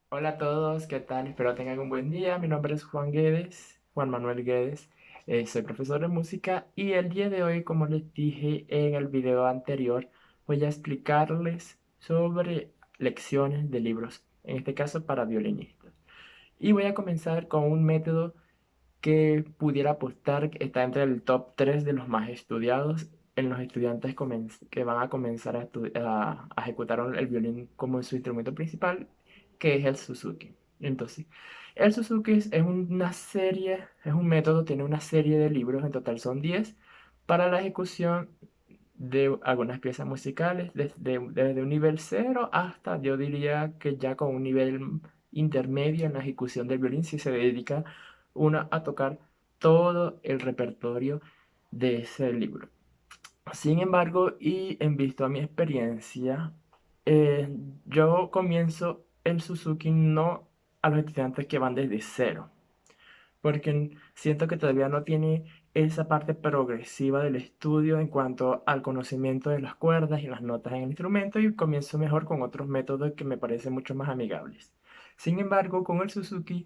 Hola a todos, ¿qué tal? Espero tengan un buen día. Mi nombre es Juan Guedes, Juan Manuel Guedes. Soy profesor de música y el día de hoy, como les dije en el video anterior, voy a explicarles sobre lecciones de libros, en este caso para violinistas. Y voy a comenzar con un método que pudiera apostar que está entre el top 3 de los más estudiados en los estudiantes que van a comenzar a ejecutar el violín como su instrumento principal, que es el Suzuki. Entonces, el Suzuki es una serie, es un método, tiene una serie de libros, en total son 10 para la ejecución de algunas piezas musicales, desde un nivel cero hasta, yo diría que ya con un nivel intermedio en la ejecución del violín, si se dedica uno a tocar todo el repertorio de ese libro. Sin embargo, y en visto a mi experiencia, eh, yo comienzo el Suzuki no a los estudiantes que van desde cero, porque siento que todavía no tiene esa parte progresiva del estudio en cuanto al conocimiento de las cuerdas y las notas en el instrumento, y comienzo mejor con otros métodos que me parecen mucho más amigables. Sin embargo, con el Suzuki,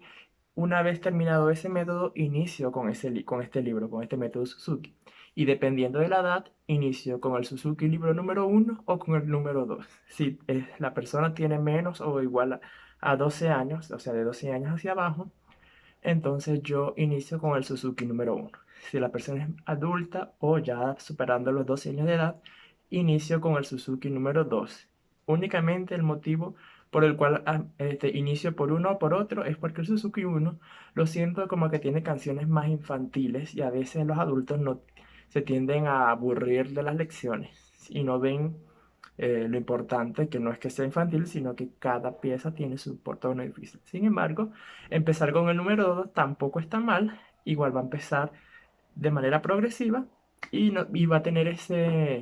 una vez terminado ese método, inicio con este libro, con este método Suzuki. Y dependiendo de la edad, inicio con el Suzuki libro número uno o con el número 2. Si la persona tiene menos o igual a 12 años, o sea, de 12 años hacia abajo, entonces yo inicio con el Suzuki número uno. Si la persona es adulta o ya superando los 12 años de edad, inicio con el Suzuki número 2. Únicamente el motivo por el cual inicio por uno o por otro es porque el Suzuki uno lo siento como que tiene canciones más infantiles y a veces los adultos no se tienden a aburrir de las lecciones y no ven lo importante que no es que sea infantil, sino que cada pieza tiene su tono difícil. Sin embargo, empezar con el número 2 tampoco está mal, igual va a empezar de manera progresiva y va a tener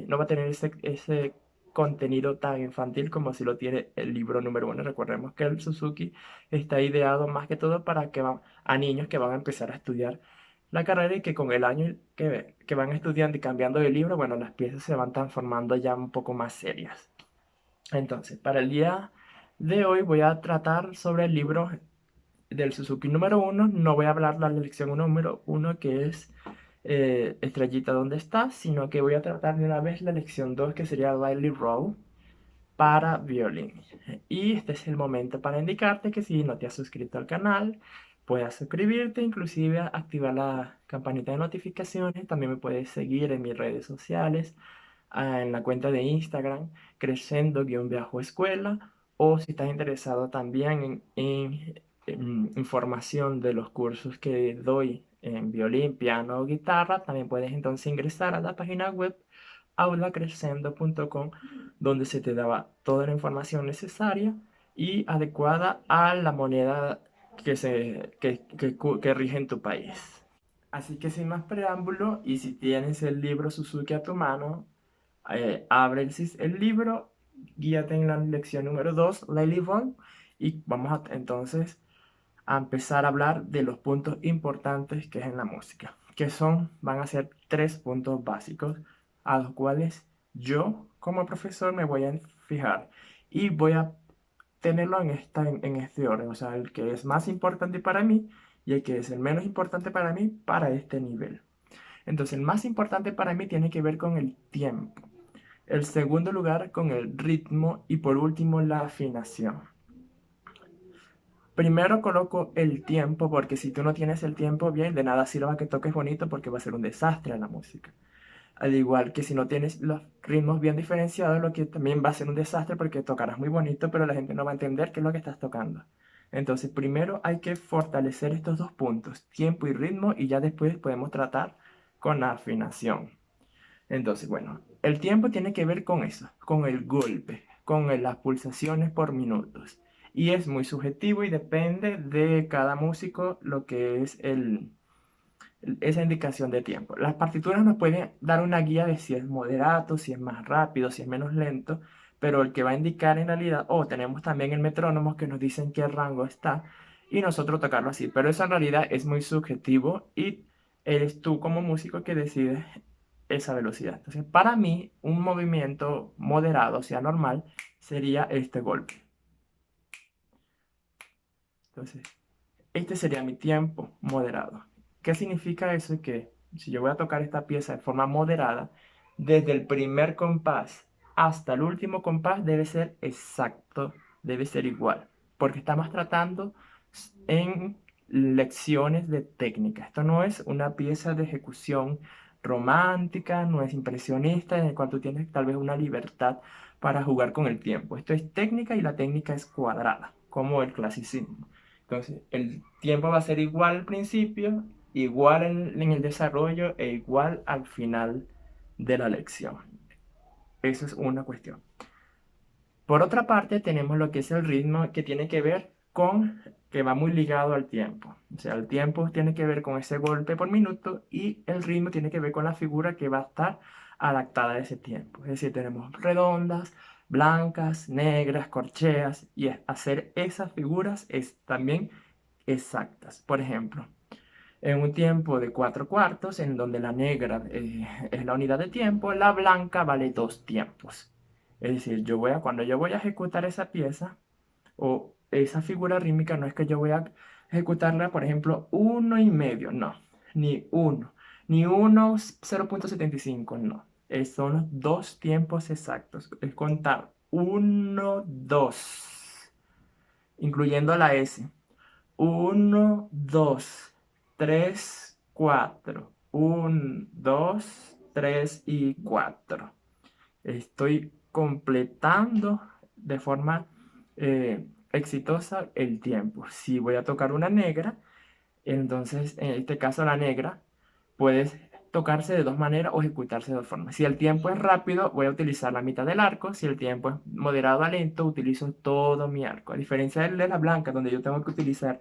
no va a tener ese contenido tan infantil como si lo tiene el libro número uno. Recordemos que el Suzuki está ideado más que todo para a niños que van a empezar a estudiar la carrera y que con el año que van estudiando y cambiando de libro, bueno, las piezas se van transformando ya un poco más serias. Entonces, para el día de hoy voy a tratar sobre el libro del Suzuki número uno. No voy a hablar la lección número uno, que es Estrellita, ¿dónde estás? Sino que voy a tratar de una vez la lección 2, que sería Lively Row para violín. Y este es el momento para indicarte que si no te has suscrito al canal, puedas suscribirte, inclusive activar la campanita de notificaciones. También me puedes seguir en mis redes sociales, en la cuenta de Instagram, crescendo-escuela, o si estás interesado también en información de los cursos que doy en violín, piano o guitarra, también puedes entonces ingresar a la página web aulacrescendo.com, donde se te daba toda la información necesaria y adecuada a la moneda que rige en tu país. Así que sin más preámbulo, y si tienes el libro Suzuki a tu mano, abre el libro, guíate en la lección número 2, Lily Bond, y vamos entonces a empezar a hablar de los puntos importantes que es en la música, que van a ser tres puntos básicos a los cuales yo como profesor me voy a fijar y voy a tenerlo en este orden, o sea, el que es más importante para mí y el que es el menos importante para mí para este nivel. Entonces, el más importante para mí tiene que ver con el tiempo. El segundo lugar con el ritmo y por último la afinación. Primero coloco el tiempo porque si tú no tienes el tiempo bien, de nada sirve que toques bonito porque va a ser un desastre en la música. Al igual que si no tienes los ritmos bien diferenciados, lo que también va a ser un desastre porque tocarás muy bonito, pero la gente no va a entender qué es lo que estás tocando. Entonces, primero hay que fortalecer estos dos puntos, tiempo y ritmo, y ya después podemos tratar con la afinación. Entonces, bueno, el tiempo tiene que ver con eso, con el golpe, con las pulsaciones por minutos. Y es muy subjetivo y depende de cada músico lo que es esa indicación de tiempo. Las partituras nos pueden dar una guía de si es moderato, si es más rápido, si es menos lento, pero el que va a indicar en realidad, o tenemos también el metrónomo que nos dicen qué rango está y nosotros tocarlo así, pero eso en realidad es muy subjetivo y eres tú como músico que decides esa velocidad. Entonces, para mí, un movimiento moderado, o sea, normal, sería este golpe. Entonces, este sería mi tiempo moderado. ¿Qué significa eso? Que si yo voy a tocar esta pieza de forma moderada, desde el primer compás hasta el último compás debe ser exacto, debe ser igual, porque estamos tratando en lecciones de técnica. Esto no es una pieza de ejecución romántica, no es impresionista, en el cual tú tienes tal vez una libertad para jugar con el tiempo. Esto es técnica y la técnica es cuadrada, como el clasicismo. Entonces, el tiempo va a ser igual al principio, igual en el desarrollo e igual al final de la lección. Eso es una cuestión. Por otra parte, tenemos lo que es el ritmo, que tiene que ver con, que va muy ligado al tiempo. O sea, el tiempo tiene que ver con ese golpe por minuto y el ritmo tiene que ver con la figura que va a estar adaptada a ese tiempo. Es decir, tenemos redondas, blancas, negras, corcheas y hacer esas figuras es también exactas. Por ejemplo, en un tiempo de 4/4, en donde la negra es la unidad de tiempo, la blanca vale 2 tiempos. Es decir, cuando yo voy a ejecutar esa pieza o esa figura rítmica, no es que yo voy a ejecutarla, por ejemplo, 1,5, no, ni 1, ni 1,0.75, no. Son los 2 tiempos exactos. Es contar 1, 2, incluyendo la S. 1, 2, 3, 4. 1, 2, 3 y 4. Estoy completando de forma exitosa el tiempo. Si voy a tocar una negra, entonces en este caso la negra puede tocarse de dos maneras o ejecutarse de dos formas. Si el tiempo es rápido, voy a utilizar la mitad del arco. Si el tiempo es moderado a lento, utilizo todo mi arco. A diferencia de la blanca, donde yo tengo que utilizar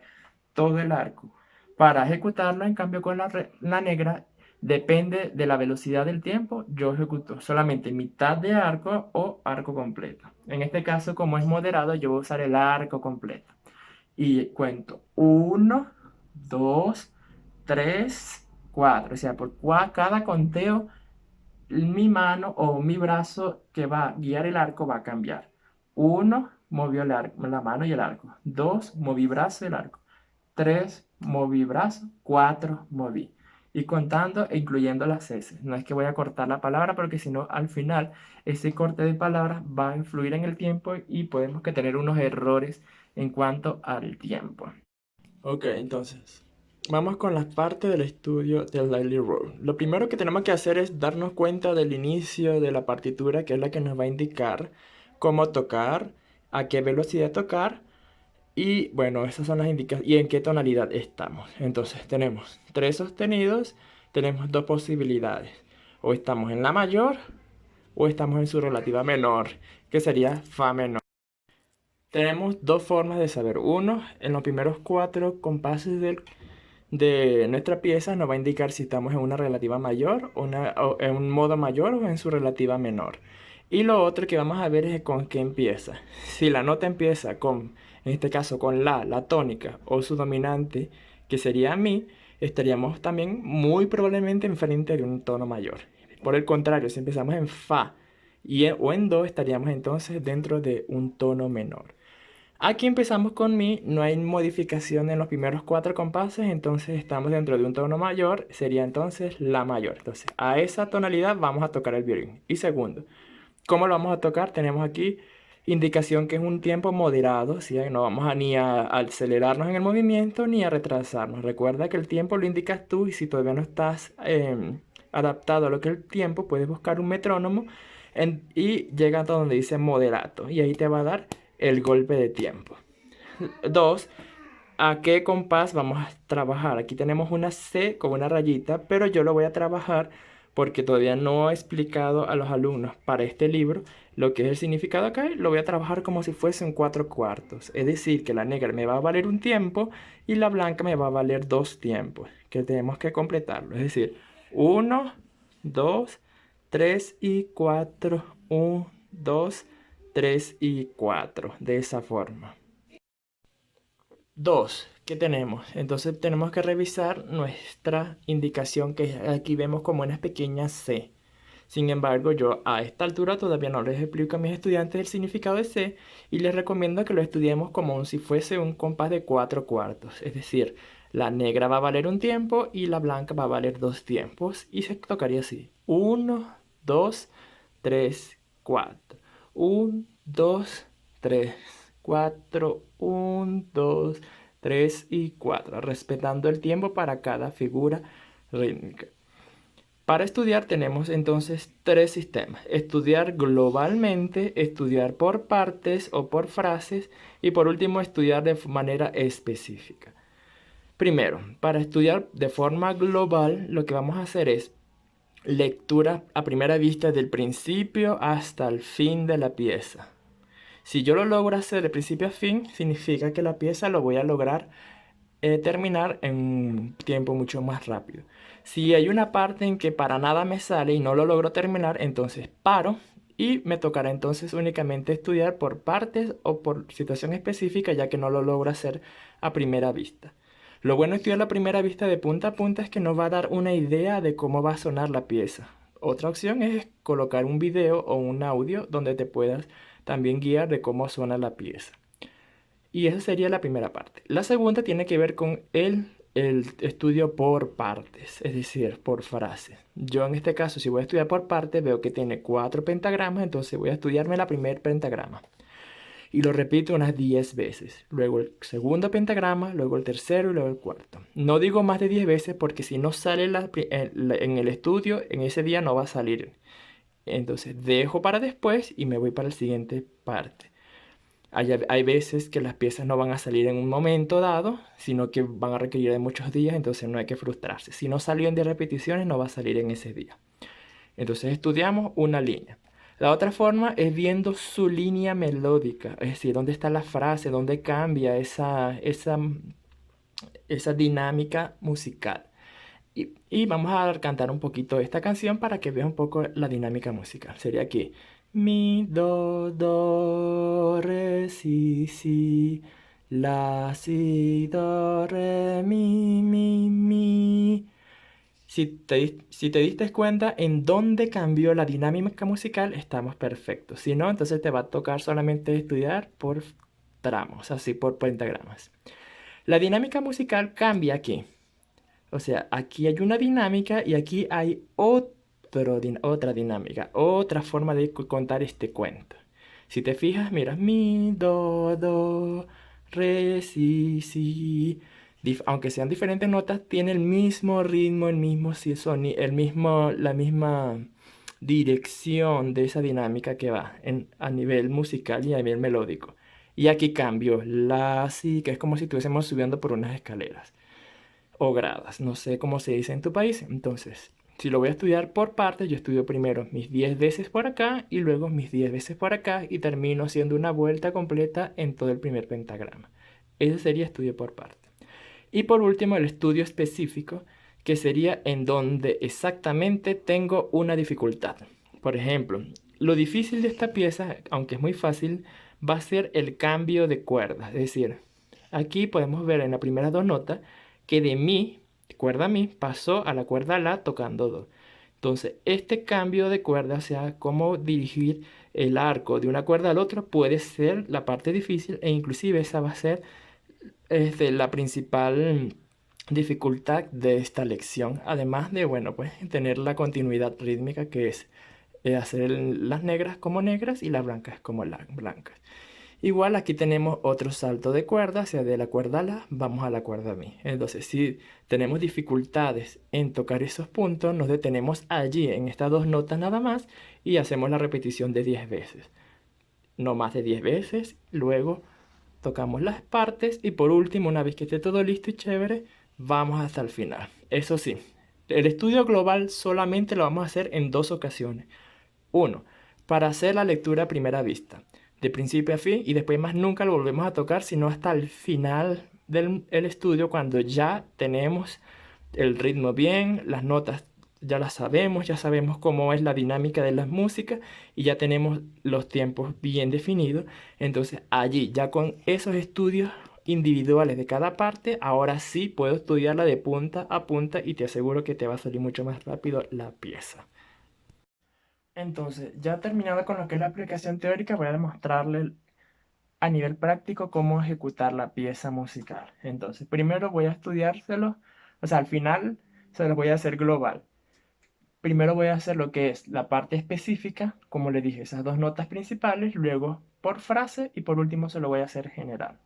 todo el arco. Para ejecutarlo, en cambio, con la negra, depende de la velocidad del tiempo, yo ejecuto solamente mitad de arco o arco completo. En este caso, como es moderado, yo voy a usar el arco completo. Y cuento 1, 2, 3, 4. O sea, por cada conteo, mi mano o mi brazo que va a guiar el arco va a cambiar. 1, movió la mano y el arco. 2, moví brazo y el arco. 3, moví brazo. 4, moví. Y contando e incluyendo las S. No es que voy a cortar la palabra porque si no, al final, ese corte de palabras va a influir en el tiempo y podemos que tener unos errores en cuanto al tiempo. Ok, entonces, vamos con la parte del estudio del Daily Roll. Lo primero que tenemos que hacer es darnos cuenta del inicio de la partitura, que es la que nos va a indicar cómo tocar, a qué velocidad tocar. Y bueno, esas son las indicaciones y en qué tonalidad estamos. Entonces tenemos 3 sostenidos, tenemos 2 posibilidades. O estamos en la mayor o estamos en su relativa menor, que sería fa menor. Tenemos 2 formas de saber. Uno, en los primeros 4 compases de nuestra pieza nos va a indicar si estamos en una relativa mayor, o en un modo mayor o en su relativa menor. Y lo otro que vamos a ver es con qué empieza. Si la nota empieza con, en este caso, con la tónica o su dominante, que sería mi, estaríamos también muy probablemente enfrente de un tono mayor. Por el contrario, si empezamos en fa o en do, estaríamos entonces dentro de un tono menor. Aquí empezamos con mi, no hay modificación en los primeros 4 compases, entonces estamos dentro de un tono mayor, sería entonces la mayor. Entonces, a esa tonalidad vamos a tocar el violín. Y segundo, ¿cómo lo vamos a tocar? Tenemos aquí indicación que es un tiempo moderado, ¿sí? No vamos ni a acelerarnos en el movimiento ni a retrasarnos. Recuerda que el tiempo lo indicas tú y si todavía no estás adaptado a lo que es el tiempo, puedes buscar un metrónomo y llega hasta donde dice moderato y ahí te va a dar el golpe de tiempo. 2. ¿A qué compás vamos a trabajar? Aquí tenemos una C con una rayita, pero yo lo voy a trabajar porque todavía no he explicado a los alumnos para este libro lo que es el significado acá. Lo voy a trabajar como si fuese un 4/4. Es decir, que la negra me va a valer un tiempo y la blanca me va a valer 2 tiempos, que tenemos que completarlo. Es decir, 1, 2, 3 y 4. 1, 2, 3 y 4. De esa forma. 2. ¿Qué tenemos? Entonces tenemos que revisar nuestra indicación que aquí vemos como una pequeña C. Sin embargo, yo a esta altura todavía no les explico a mis estudiantes el significado de C y les recomiendo que lo estudiemos como si fuese un compás de 4/4. Es decir, la negra va a valer un tiempo y la blanca va a valer dos tiempos. Y se tocaría así. 1, 2, 3, 4. 1, 2, 3, 4. 1, 2, 3 y 4. Respetando el tiempo para cada figura rítmica. Para estudiar tenemos entonces tres sistemas: estudiar globalmente, estudiar por partes o por frases y por último estudiar de manera específica. Primero, para estudiar de forma global, lo que vamos a hacer es lectura a primera vista del principio hasta el fin de la pieza. Si yo lo logro hacer de principio a fin, significa que la pieza lo voy a lograr terminar en un tiempo mucho más rápido. Si hay una parte en que para nada me sale y no lo logro terminar, entonces paro y me tocará entonces únicamente estudiar por partes o por situación específica, ya que no lo logro hacer a primera vista. Lo bueno de estudiar la primera vista de punta a punta es que nos va a dar una idea de cómo va a sonar la pieza. Otra opción es colocar un video o un audio donde te puedas también guiar de cómo suena la pieza. Y esa sería la primera parte. La segunda tiene que ver con el estudio por partes, es decir, por frases. Yo en este caso, si voy a estudiar por partes, veo que tiene 4 pentagramas, entonces voy a estudiarme la primer pentagrama. Y lo repito unas 10 veces. Luego el segundo pentagrama, luego el tercero y luego el cuarto. No digo más de 10 veces porque si no sale en el estudio, en ese día no va a salir. Entonces dejo para después y me voy para la siguiente parte. Hay veces que las piezas no van a salir en un momento dado, sino que van a requerir de muchos días, entonces no hay que frustrarse. Si no salió en 10 repeticiones, no va a salir en ese día. Entonces estudiamos una línea. La otra forma es viendo su línea melódica, es decir, dónde está la frase, dónde cambia esa dinámica musical. Y vamos a cantar un poquito esta canción para que veas un poco la dinámica musical. Sería aquí. Mi, do, re, si, la, si, do, re, mi. Si te diste cuenta en dónde cambió la dinámica musical, estamos perfectos. Si no, entonces te va a tocar solamente estudiar por tramos, así por pentagramas. La dinámica musical cambia aquí. O sea, aquí hay una dinámica y aquí hay otra dinámica, otra forma de contar este cuento. Si te fijas, mira, mi, do, re, si. Aunque sean diferentes notas, tiene el mismo ritmo, el mismo la misma dirección de esa dinámica que va a nivel musical y a nivel melódico. Y aquí cambio la, si, que es como si estuviésemos subiendo por unas escaleras o gradas, no sé cómo se dice en tu país. Entonces, si lo voy a estudiar por partes, yo estudio primero mis 10 veces por acá y luego mis 10 veces por acá y termino haciendo una vuelta completa en todo el primer pentagrama. Ese sería estudio por parte. Y por último, el estudio específico, que sería en donde exactamente tengo una dificultad. Por ejemplo, lo difícil de esta pieza, aunque es muy fácil, va a ser el cambio de cuerdas. Es decir, aquí podemos ver en las primeras dos notas que de mi, cuerda mi, pasó a la cuerda la tocando do. Entonces, este cambio de cuerda, o sea, cómo dirigir el arco de una cuerda al otro, puede ser la parte difícil e inclusive esa va a ser la principal dificultad de esta lección. Además de, bueno, pues tener la continuidad rítmica que es hacer las negras como negras y las blancas como las blancas. Igual aquí tenemos otro salto de cuerda, o sea, de la cuerda La vamos a la cuerda Mi. Entonces, si tenemos dificultades en tocar esos puntos, nos detenemos allí en estas dos notas nada más y hacemos la repetición de 10 veces. No más de 10 veces, luego tocamos las partes y por último, una vez que esté todo listo y chévere, vamos hasta el final. Eso sí, el estudio global solamente lo vamos a hacer en dos ocasiones. Uno, para hacer la lectura a primera vista, de principio a fin, y después más nunca lo volvemos a tocar, sino hasta el final del estudio, cuando ya tenemos el ritmo bien, las notas ya las sabemos, ya sabemos cómo es la dinámica de las músicas y ya tenemos los tiempos bien definidos. Entonces allí, ya con esos estudios individuales de cada parte, ahora sí puedo estudiarla de punta a punta y te aseguro que te va a salir mucho más rápido la pieza. Entonces, ya terminado con lo que es la aplicación teórica, voy a demostrarle a nivel práctico cómo ejecutar la pieza musical. Entonces, primero voy a estudiárselo, o sea, al final se los voy a hacer global. Primero voy a hacer lo que es la parte específica, como le dije, esas dos notas principales, luego por frase y por último se lo voy a hacer general,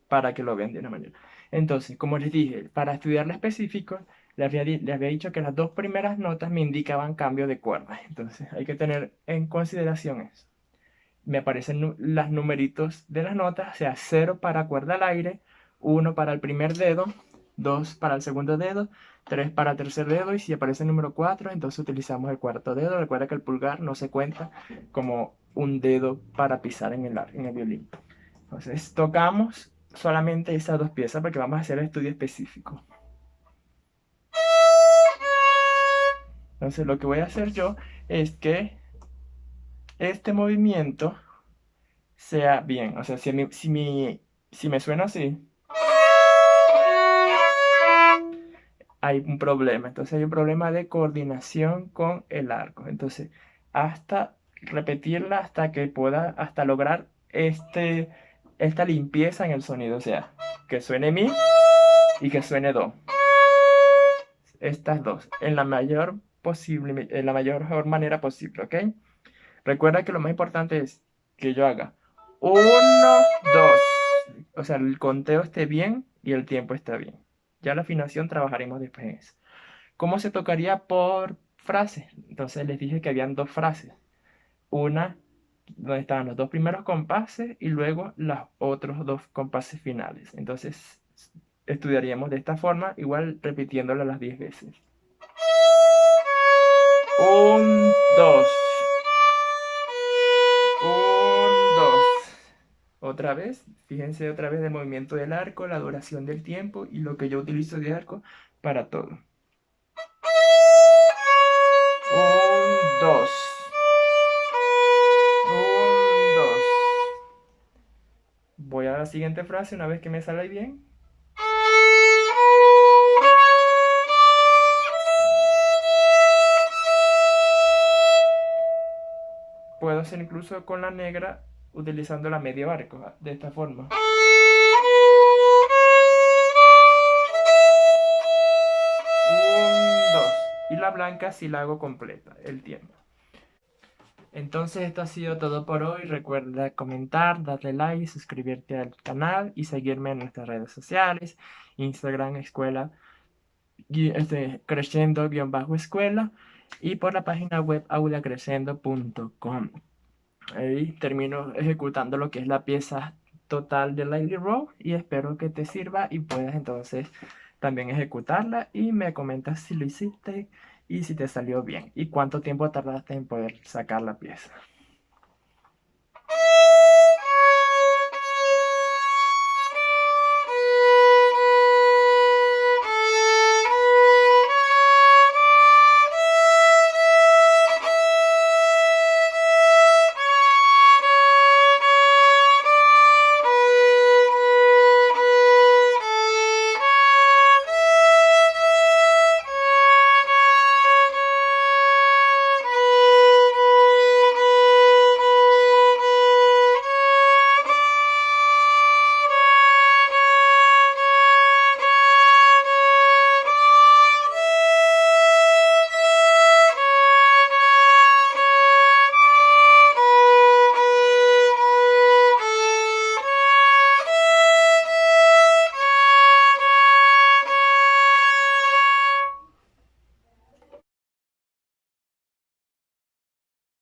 para que lo vean de una manera. Entonces, como les dije, para estudiar lo específico, les había dicho que las dos primeras notas me indicaban cambio de cuerdas. Entonces, hay que tener en consideración eso. Me aparecen los numeritos de las notas, o sea, 0 para cuerda al aire, 1 para el primer dedo, 2 para el segundo dedo, 3 para el tercer dedo, y si aparece el número 4, entonces utilizamos el cuarto dedo. Recuerda que el pulgar no se cuenta como un dedo para pisar en el violín. Entonces tocamos solamente esas dos piezas porque vamos a hacer el estudio específico. Entonces lo que voy a hacer yo es que este movimiento sea bien. O sea, si me suena así, hay un problema. Entonces hay un problema de coordinación con el arco. Entonces, hasta repetirla hasta que pueda, hasta lograr esta limpieza en el sonido. O sea, que suene mi y que suene do. Estas dos, en la mayor manera posible, ¿ok? Recuerda que lo más importante es que yo haga uno, dos. O sea, el conteo esté bien y el tiempo está bien. Ya la afinación trabajaremos después en eso. ¿Cómo se tocaría por frase? Entonces les dije que habían dos frases. Una donde estaban los dos primeros compases y luego los otros dos compases finales. Entonces estudiaríamos de esta forma, igual repitiéndola las 10 veces. Un, dos. Un, dos. Otra vez, fíjense otra vez el movimiento del arco, la duración del tiempo y lo que yo utilizo de arco para todo. Un, dos. Un, dos. Voy a la siguiente frase una vez que me sale bien. Puedo hacer incluso con la negra utilizando la medio arco, de esta forma. Un, dos. Y la blanca sí la hago completa, el tiempo. Entonces esto ha sido todo por hoy. Recuerda comentar, darle like, suscribirte al canal y seguirme en nuestras redes sociales, Instagram, escuela, creciendo-escuela y por la página web aulacrescendo.com. Ahí termino ejecutando lo que es la pieza total de Lady Row y espero que te sirva y puedas entonces también ejecutarla y me comentas si lo hiciste y si te salió bien y cuánto tiempo tardaste en poder sacar la pieza.